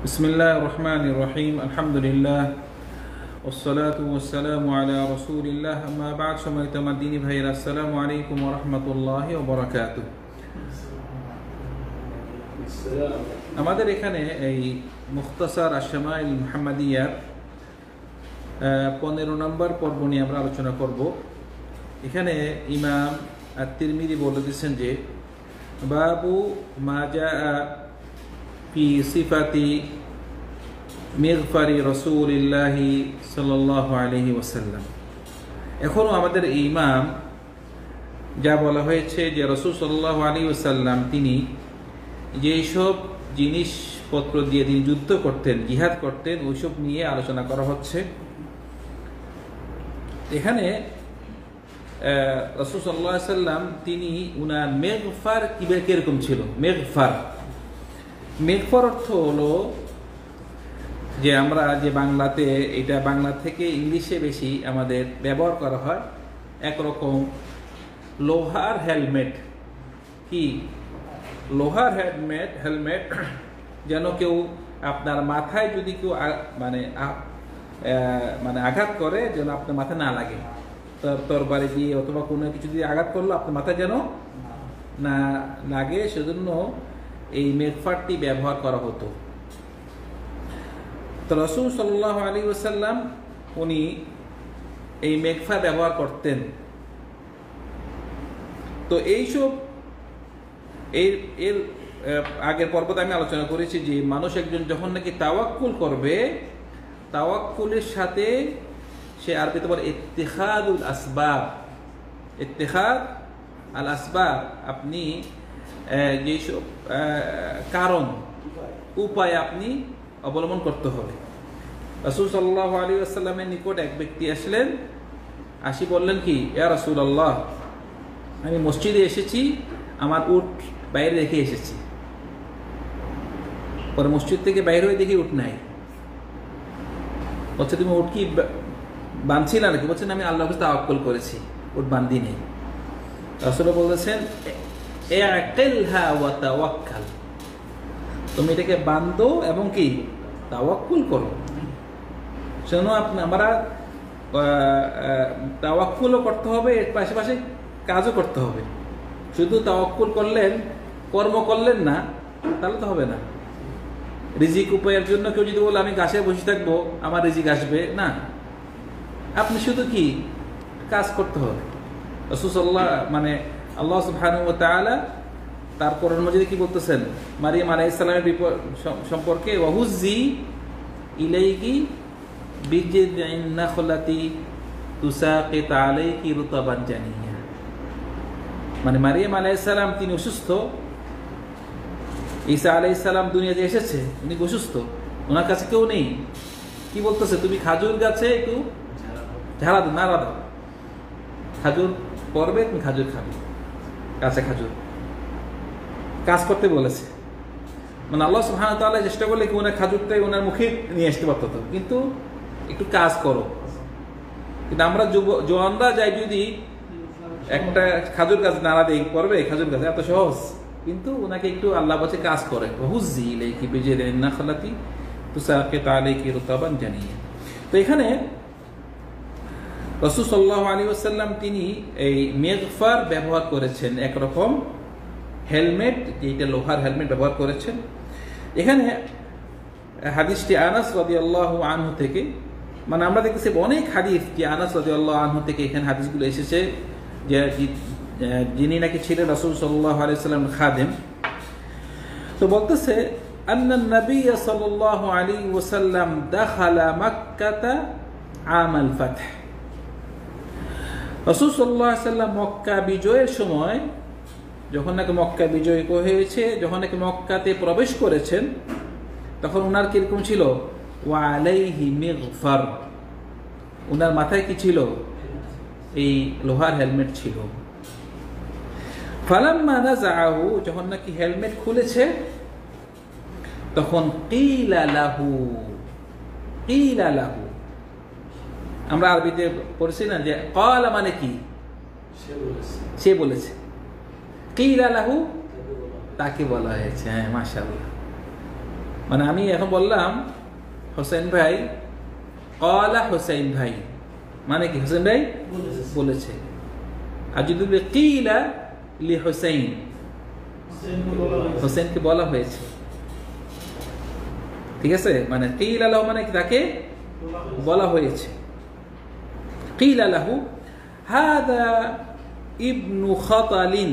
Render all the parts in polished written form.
বিসমিল্লাহির রহমানির রহিম আলহামদুলিল্লাহ ওয়াসসালাতু ওয়াসসালামু আলা রাসূলিল্লাহ আম্মা বা'দ। সম্মানিত দিনী ভাইয়েরা, আসসালামু আলাইকুম ওয়া রাহমাতুল্লাহি ওয়া বারাকাতুহু। আমাদের এখানে এই মুখতাসার আশ-শামাইল মুহাম্মাদিয়ার 15 নম্বর পর্ব নিয়ে আমরা আলোচনা করব। এখানে ইমাম আত-তিরমিজি বলে দিয়েছেন যে বাবু মা জাআ ফি সিফাতি মিগফারি রাসূলিল্লাহি সাল্লাল্লাহু আলাইহি ওয়াসাল্লাম। এখনও আমাদের ইমাম যা বলা হয়েছে যে রাসূল সাল্লাল্লাহু আলাইহি ওয়াসাল্লাম তিনি যেসব জিনিসপত্র দিয়ে তিনি যুদ্ধ করতেন, জিহাদ করতেন, ওইসব নিয়ে আলোচনা করা হচ্ছে। এখানে রাসূল সাল্লাল্লাহু আলাইহি ওয়াসাল্লাম তিনি উনার মিগফার কিরকম ছিল। মিগফার অর্থ হলো যে আমরা যে বাংলাতে, এটা বাংলা থেকে ইংলিশে বেশি আমাদের ব্যবহার করা হয়, একরকম লোহার হেলমেট। কি লোহার হেলমেট যেন কেউ আপনার মাথায় যদি কেউ মানে আঘাত করে যেন আপনার মাথায় না লাগে, তরবারি দিয়ে অথবা কোনো কিছু দিয়ে আঘাত করলো আপনার মাথায় যেন না লাগে, সেজন্য এই মিগফারটি ব্যবহার করা হতো। তো রাসূল সাল্লাল্লাহু আলাইহি ওয়াসাল্লাম উনি এই মিগফার ব্যবহার করতেন। তো এইসব এর আগের পর্বতে আমি আলোচনা করেছি যে মানুষ একজন যখন নাকি তাওয়াক্কুল করবে, তাওয়াক্কুলের সাথে সে আরবিতে বলে ইত্তিখাদুল আসবাব। ইত্তিখাদ আল আসবাব, আপনি যেসব কারণ উপায় আপনি অবলম্বন করতে হবে। রাসূল সাল্লাল্লাহু আলাইহি ওয়াসাল্লামের নিকট এক ব্যক্তি আসলেন, আসি বললেন কি, ইয়া রাসূলুল্লাহ, আমি মসজিদে এসেছি, আমার উট বাইরে রেখে এসেছি। পরে মসজিদ থেকে বাইরে হয়ে দেখি উট নাই। বলছে তুমি উট কি বাঁধছিল নাকি? বলছেন আমি আল্লাহর কাছে তাওয়াক্কুল করেছি, উট বান্ধি নেই। রাসূল বলেছেন ইআকিলহা ওয়া তাওয়াক্কাল, তুমি এটাকে বাঁধো এবং কি তাওয়াক্কুল করো। শোনো, আমরা তাওয়াক্কুলও করতে হবে, এর পাশাপাশি কাজও করতে হবে। শুধু তাওয়াক্কুল করলেন, কর্ম করলেন না, তাহলে তো হবে না। রিজিক উপায়ের জন্য কেউ যদি বলে আমি গাছে বসে থাকবো আমার রিজিক আসবে না, আপনি শুধু কি কাজ করতে হবে। রাসূল মানে আল্লাহ সুবহানাহু ওয়া তাআলা তার কোরআন মাজিদে কি বলতেছেন মারিয়াম আলাইহিস সালামের সম্পর্কে, ওয়াহুজ্জি ইলাইকি বিজিদিন নাখলাতি তুসাকিত আলাইকি রুতাবান জানিয়া। মানে মারিয়াম আলাইহিস সালাম তিনি অসুস্থ, ঈসা আলাইহিস সালাম দুনিয়াতে এসেছে, উনি অসুস্থ, ওনার কাছে কেউ নেই। কি বলতেছে, তুমি খাজুর গাছে একটু ঝাড়া দাও, নাড়া দাও, খাজুর পড়বে, তুমি খাজুর খাবে, গাছে খাজুর। কাজ করতে বলেছে। মানে আল্লাহ সুবহানাহু ওয়া তাআলা চেষ্টা করলে কি ওনার খাজুরটাই ওনার মুখে নিয়ে আসতে পারত, কিন্তু একটু কাজ করো। কিন্তু আমরা জওয়ানরা যাই যদি একটা খাজুর গাছ নাড়া দেই, করবে খাজুর গাছ, এত সহজ। কিন্তু ওনাকে একটু আল্লাহ বলছে কাজ করে, হুজ্জি ইলাইকি বিজিদিন নাখলাতি তুসাকিত আলাইকি রুতাবান জানিয়া। তো এখানে রাসূল সাল্লাল্লাহু আলাইহি ওয়াসাল্লাম তিনি এই মিগফার ব্যবহার করেছেন, একরকম হেলমেট, যেটা লোহার হেলমেট ব্যবহার করেছেন। এখানে হাদিসটি আনাস রাদিয়াল্লাহু আনহু থেকে, মানে আমরা দেখতেছি অনেক হাদিস যে আনাস রাদিয়াল্লাহু আনহু থেকে এখানে হাদিসগুলো এসেছে, যে যিনি নাকি ছিলেন রাসূল সাল্লাল্লাহু আলাইহি ওয়াসাল্লামের খাদেম। তো বলতেছে আন্নান নবী সাল্লাল্লাহু আলাইহি ওয়াসাল্লাম দাখালা মক্কাতা আমাল ফাতহ। রাসূল সাল্লাল্লাহু আলাইহি ওয়াসাল্লাম মক্কা বিজয়ের সময়, যখন নাকি মক্কা বিজয় হয়েছে, যখন নাকি মক্কাতে প্রবেশ করেছেন, তখন ওনার কিরকম ছিল, ওয়া আলাইহি মিগফার, ওনার মাথায় কি ছিল, এই লোহার হেলমেট ছিল। ফালাম্মা নাযাহু, যখন নাকি হেলমেট খুলেছে, তখন কিলা লাহু, আমরা আরবিতে পড়ছি না যে ক্বালা মানে কি, সে বলেছে, কিলা লাহু তাকে বলা হয়েছে। হ্যাঁ, মাশাআল্লাহ। মানে আমি এখন বললাম হোসেন ভাই, ক্বালা হোসেন ভাই মানে কি হোসেন ভাই বলেছে। আর যদি কিলা লি হোসেন, হোসেনকে বলা হয়েছে, ঠিক আছে। মানে কিলা লাহু মানে কি তাকে বলা হয়েছে। কিলা লাহু হাদা ইবনু খাতালিন,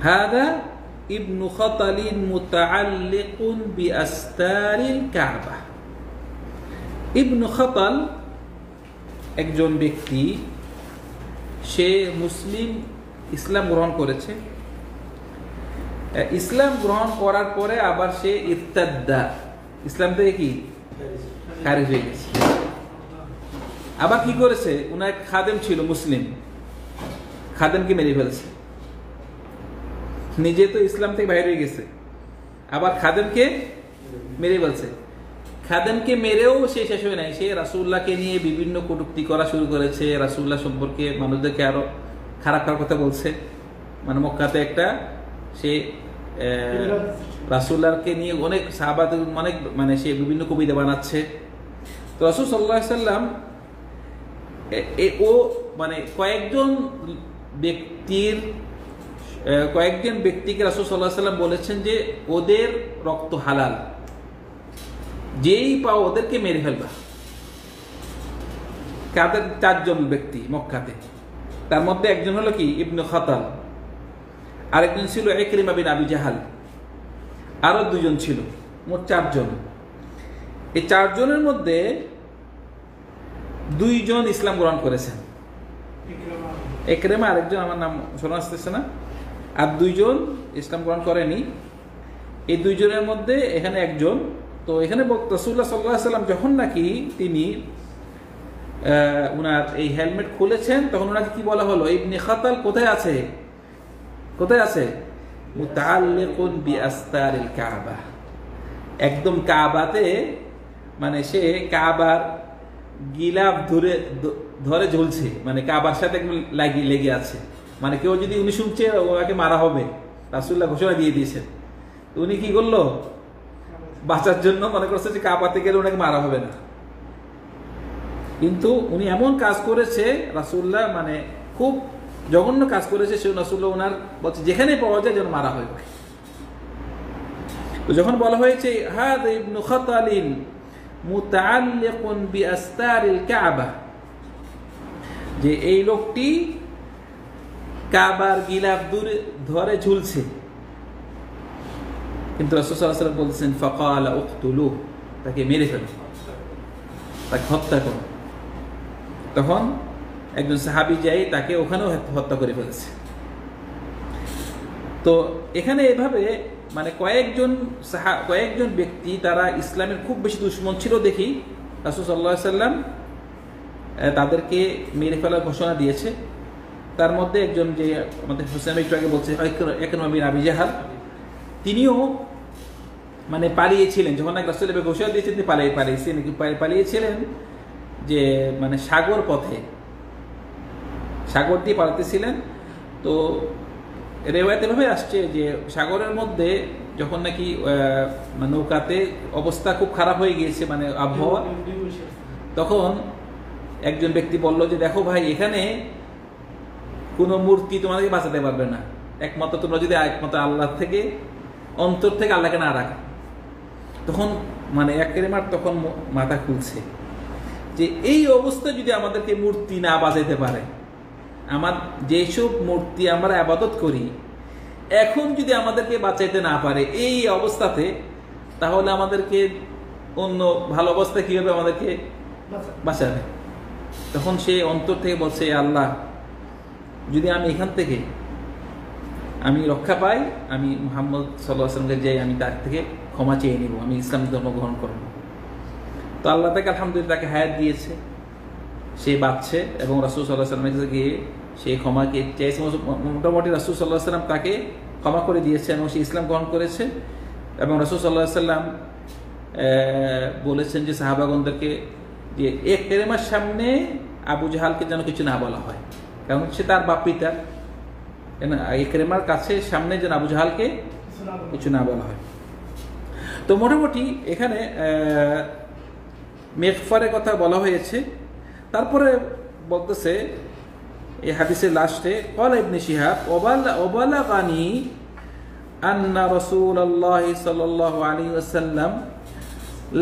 হাদা ইবনু খাতালিন মুতাআল্লিকুন বিআস্তারিল কাবা। ইবনু খাতাল একজন ব্যক্তি, সে মুসলিম, ইসলাম গ্রহণ করেছে। ইসলাম গ্রহণ করার পরে আবার সে ইরতাদ্দা, ইসলাম থেকে কি খারিজ হয়ে গেছে। আবার কি করেছে, উনার এক খাদেম ছিল মুসলিম, খাদেমকে মেরে ফেলেছে। নিজে তো ইসলাম থেকে বাইরে হয়ে গেছে, আবার খাদেমকে মেরে ফেলছে। খাদেমকে মেরেও সে শেষ হয়ে নাই, সে রাসূলুল্লাহকে নিয়ে বিভিন্ন কটূক্তি করা শুরু করেছে। রাসূলুল্লাহ সম্পর্কে মানুষদেরকে আরো খারাপ খারাপ কথা বলছে। মানে মক্কাতে একটা সে রাসূলুল্লাহকে নিয়ে অনেক সাহাবাদের অনেক মানে সে বিভিন্ন কবিতা বানাচ্ছে। তো রাসূল সাল্লাল্লাহু আলাইহি সাল্লাম ও মানে কয়েকজন ব্যক্তিকে রাসূল সাল্লাল্লাহু আলাইহি সাল্লাম বলেছেন যে ওদের রক্ত হালাল, যেই পাও ওদেরকে মেরে ফেলবা। কাদের? 4 জন ব্যক্তি মক্কাতে। তার মধ্যে একজন হলো কি ইবনে খাতাল, আরেকজন ছিল ইকরিমা বিন আবি জাহাল, আরো 2 জন ছিল, মোট 4 জন। এই 4 জনের মধ্যে 2 জন ইসলাম গ্রহণ করেছেন। ইকরিমা, আরেকজন আমার নাম শোনা আসতেছে না, আর 2 জন ইসলাম গ্রহণ করেনি। এই 2 জনের মধ্যে এখানে একজন। তো এখানে রাসূলুল্লাহ সাল্লাল্লাহু আলাইহি সাল্লাম যখন নাকি তিনি উনার এই হেলমেট খুলেছেন, তখন ওনাকে কি বলা হলো, ইবনে খাতাল কোথায় আছে? কোথায় আছে? মুতাআল্লিকুন বিআস্তারিল কাবা, একদম কাবাতে, মানে সে কাবার গিলাফ ধরে ঝুলছে, মানে কাবার সাথে একদম লেগে আছে। মানে কেউ যদি, উনি শুনছে ওনাকে মারা হবে, রাসূলুল্লাহ ঘোষণা দিয়ে দিয়েছেন। উনি কি করলো, বাঁচার জন্য মনে করছে যে কাবাতে গেলে ওনাকে মারা হবে না। কিন্তু উনি এমন কাজ করেছে, রাসূলুল্লাহ মানে খুব জঘন্য কাজ করেছে। সে রাসূলুল্লাহ ওনার বলছে যেখানে পাওয়া যায় যেন মারা হয়। তো যখন বলা হয়েছে হাদা ইবনু খাতালিন মুতাআল্লিকুন বিআস্তারিল কাবা, যে এই লোকটি কাবার গিলাফ ধরে ঝুলছে, কিন্তু রাসূল সাল্লাল্লাহু আলাইহি ওয়াসাল্লাম বলছেন ফাকালা উকতুলু, তাকে মেরে ফেলো, তাকে হত্যা করো। তখন একজন সাহাবী যাই তাকে ওখানেও হত্যা করে ফেলেছে। তো এখানে এভাবে মানে কয়েকজন ব্যক্তি, তারা ইসলামের খুব বেশি দুশমন ছিল দেখি রাসূল সাল্লাল্লাহু আলাইহি ওয়াসাল্লাম তাদেরকে মেরে ফেলার ঘোষণা দিয়েছে। তার মধ্যে একজন, যে আমাদের হোসেন একটু আগে বলছে, ইকরিমা বিন আবি জাহাল, তিনিও মানে পালিয়েছিলেন। যখন রাসূলুল্লাহ ঘোষণা দিয়েছেন তিনি পালিয়েছিলেন, যে মানে সাগর পথে, সাগর দিয়ে পালাতেছিলেন। তো রেওয়ায়েতে এভাবে আসছে যে সাগরের মধ্যে যখন নাকি নৌকাতে অবস্থা খুব খারাপ হয়ে গিয়েছে, মানে আবহাওয়া, তখন একজন ব্যক্তি বলল যে দেখো ভাই, এখানে কোনো মূর্তি তোমাদেরকে বাঁচাতে পারবে না, একমাত্র তোমরা যদি একমাত্র আল্লাহ থেকে, অন্তর থেকে আল্লাহকে না রাখো। তখন মানে ইকরিমার তখন মাথা খুলছে যে এই অবস্থায় যদি আমাদেরকে মূর্তি না বাঁচাইতে পারে, আমার যেসব মূর্তি আমরা ইবাদত করি, এখন যদি আমাদেরকে বাঁচাইতে না পারে এই অবস্থাতে, তাহলে আমাদেরকে অন্য ভালো অবস্থায় কিভাবে আমাদেরকে বাঁচাবে? তখন সে অন্তর থেকে বলছে, আল্লাহ, যদি আমি এখান থেকে আমি রক্ষা পাই, আমি মুহাম্মদ সাল্লাল্লাহু আলাইহি ওয়াসাল্লামকে যাই, আমি তার থেকে ক্ষমা চেয়ে নিব, আমি ইসলাম ধর্ম গ্রহণ করব। তো আল্লাহ তাকে আলহামদুলিল্লাহ তাকে হায়াত দিয়েছে, সে বাঁচছে, এবং রাসূল সাল্লাল্লাহু আলাইহি ওয়াসাল্লামের কাছে গিয়ে সে ক্ষমাকে চেয়েছে। মোটামুটি রাসূল সাল্লাল্লাহু আলাইহি ওয়াসাল্লাম তাকে ক্ষমা করে দিয়েছে এবং সে ইসলাম গ্রহণ করেছে। এবং রাসূল সাল্লাল্লাহু আলাইহি ওয়াসাল্লাম বলেছেন যে সাহাবাগণদেরকে যে ইকরিমার সামনে আবু জাহালকে যেন কিছু না বলা হয়, কারণ সে তার বাপ পিতা। ইকরিমার কাছে সামনে যেন আবু জাহালকে কিছু না বলা হয়। তো মোটামুটি এখানে মেগফারের কথা বলা হয়েছে। তারপরে বলতেছে এই হাদিসের লাস্টে, ক্বালা ইবনে শিহাব ওয়াবালাগানি আন্না রাসূলুল্লাহ সাল্লাল্লাহু আলাইহি ওয়াসাল্লাম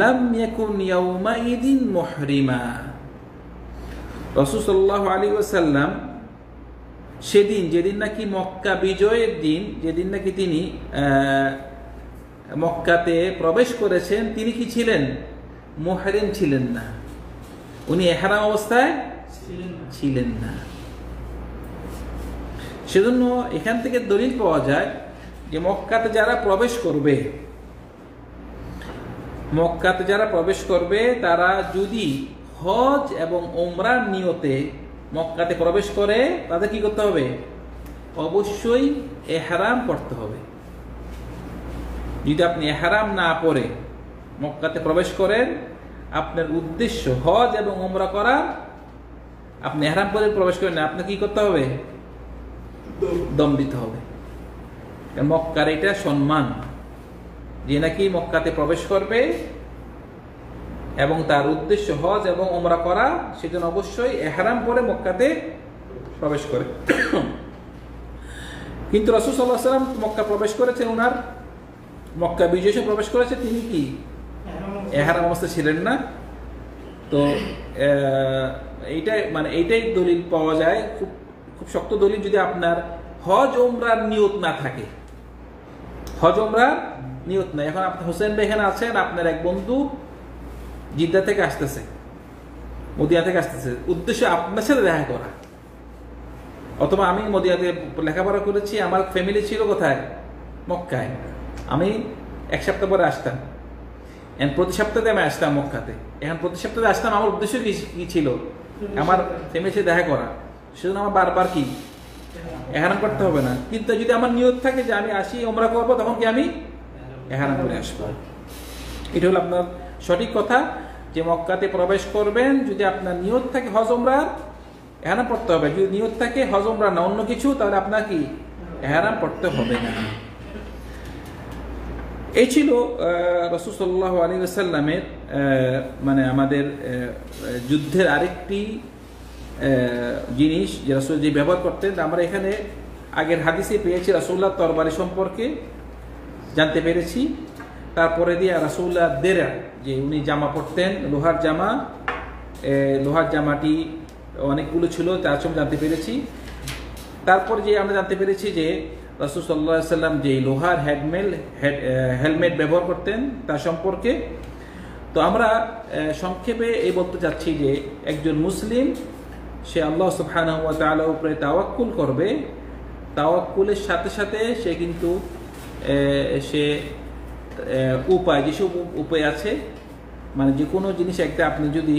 লাম ইয়াকুন ইয়াওমাইদিন মুহরিমা। রাসূল সাল্লাল্লাহু আলাইহি ওয়াসাল্লাম সেদিন, যেদিন নাকি মক্কা বিজয়ের দিন, যেদিন নাকি তিনি মক্কাতে প্রবেশ করেছেন, তিনি কি ছিলেন? মুহরিম ছিলেন না, উনি ইহরাম অবস্থায় ছিলেন না। সেজন্য এখান থেকে দলিল পাওয়া যায় যে মক্কাতে যারা প্রবেশ করবে, মক্কাতে যারা প্রবেশ করবে তারা যদি হজ এবং ওমরার নিয়তে মক্কাতে প্রবেশ করে, তাদের কি করতে হবে? অবশ্যই ইহরাম করতে হবে। যদি আপনি ইহরাম না পরে মক্কাতে প্রবেশ করেন, আপনার উদ্দেশ্য হজ এবং ওমরা করা, আপনি ইহরাম পরে প্রবেশ করেন না, আপনাকে কি করতে হবে? দম দিতে হবে। মক্কার এটা সম্মান, যে নাকি মক্কাতে প্রবেশ করবে এবং তার উদ্দেশ্য হজ এবং ওমরা করা, সেজন্য অবশ্যই ইহরাম পরে মক্কাতে প্রবেশ করে। কিন্তু রাসূল সাল্লাল্লাহু আলাইহি ওয়াসাল্লাম মক্কা প্রবেশ করেছেন, ওনার মক্কা বিজয়ে প্রবেশ করেছে, তিনি কি ইহরাম অবস্থায় ছিলেন না। তো এইটাই দলিল পাওয়া যায়, খুব খুব শক্ত দলিল। যদি আপনার হজ ওমরার নিয়ত না থাকে, হজ ওমরার নিয়ত নাই, এখন আপনি হোসেন ভাই এখানে আছেন, আপনার এক বন্ধু জিদ্দা থেকে আসতেছে, মদিনা থেকে আসতেছে, উদ্দেশ্য আপনার সাথে দেখা করা, অথবা আমি মদিনাতে লেখাপড়া করেছি, আমার ফ্যামিলি ছিল কোথায়? মক্কায়। আমি এক সপ্তাহ পরে আসতাম, প্রতি সপ্তাহে আমি আসতাম মক্কাতে। এখন প্রতি সপ্তাহে আসতাম, আমার উদ্দেশ্য কি ছিল? আমার ফ্যামিলির সাথে দেখা করা। সেজন্য আমার বারবার কি ইহরাম করতে হবে না। কিন্তু যদি আমার নিয়ত থাকে যে আমি আসি ওমরা করবো, তখন কি আমি ইহরাম করে আসবো। এটা হলো আপনার সঠিক কথা, যে মক্কাতে প্রবেশ করবেন, যদি আপনার নিয়ত থাকে হজ ওমরার, ইহরাম পড়তে হবে। যদি নিয়ত থাকে হজ ওমরা না অন্য কিছু, তাহলে আপনার কি ইহরাম পড়তে হবে না। এই ছিল রাসূল সাল্লাল্লাহু আলাইহি ওয়াসাল্লামের আমাদের যুদ্ধের আরেকটি জিনিস যে রাসূল যে ব্যবহার করতেন। আমরা এখানে আগের হাদিসে পেয়েছি রাসূলুল্লাহ তরবারি সম্পর্কে জানতে পেরেছি। তারপরে দিয়ে রাসূলুল্লাহ দেরা, যে উনি জামা পরতেন, লোহার জামা, লোহার জামাটি অনেকগুলো ছিল, তার সম্পর্কে জানতে পেরেছি। তারপর যে আমরা জানতে পেরেছি যে রাসূল সাল্লাল্লাহু আলাইহি ওয়াসাল্লাম যে লোহার হেলমেট ব্যবহার করতেন তার সম্পর্কে। তো আমরা সংক্ষেপে এই বলতে চাচ্ছি যে একজন মুসলিম সে আল্লাহ সুবহানাহু ওয়া তাআলার উপরে তাওয়াক্কুল করবে, তাওয়াক্কুলের সাথে সাথে সে কিন্তু সে উপায়, যেসব উপায় আছে, যে কোনো জিনিস একটা, আপনি যদি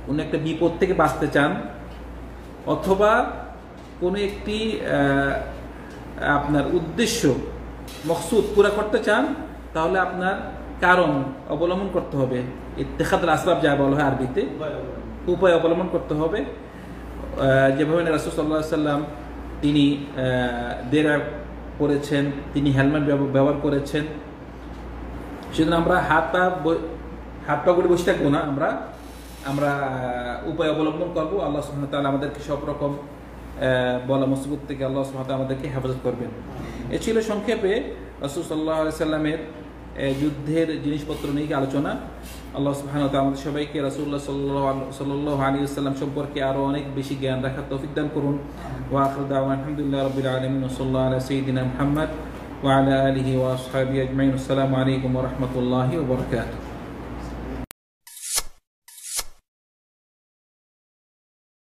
কোনো একটা বিপদ থেকে বাঁচতে চান, অথবা কোনো একটি আপনার উদ্দেশ্য মকসুদ পুরা করতে চান, তাহলে আপনার কারণ অবলম্বন করতে হবে। ইত্তেখাদুল আসবাব যা বলা হয় আরবিতে, উপায় অবলম্বন করতে হবে। যেভাবে রাসূল সাল্লাল্লাহু আলাইহি ওয়াসাল্লাম তিনি দেরা পরেছেন, তিনি হেলমেট ব্যবহার করেছেন, সেজন্য আমরা হাত পা করে বসে থাকবো না, আমরা উপায় অবলম্বন করবো। আল্লাহ সুবহানাহু ওয়া তাআলা আমাদেরকে সব রকম বলা মুসিবত থেকে আল্লাহ সুবহানাহু ওয়া তাআলা আমাদেরকে হেফাজত করবেন। এ ছিল সংক্ষেপে রাসূল সাল্লাল্লাহু আলাইহি ওয়াসাল্লামের যুদ্ধের জিনিসপত্র নিয়ে আলোচনা। আল্লাহ সুবহানাহু ওয়া তাআলা আমাদের সবাইকে রাসূলুল্লাহ সাল্লাল্লাহু আলাইহি ওয়াসাল্লাম সম্পর্কে আরো অনেক বেশি জ্ঞান রাখার তৌফিক দান করুন। ওয়া আখিরু দাওয়ানা আলহামদুলিল্লাহি রাব্বিল আলামিন ওয়া সাল্লাল্লাহু আলা সাইয়্যিদিনা মুহাম্মদ ওয়া আলা আলিহি ওয়া আসহাবিহি আজমাইন। আসসালামু আলাইকুম ওয়া রাহমাতুল্লাহি ওয়া বারাকাতুহু।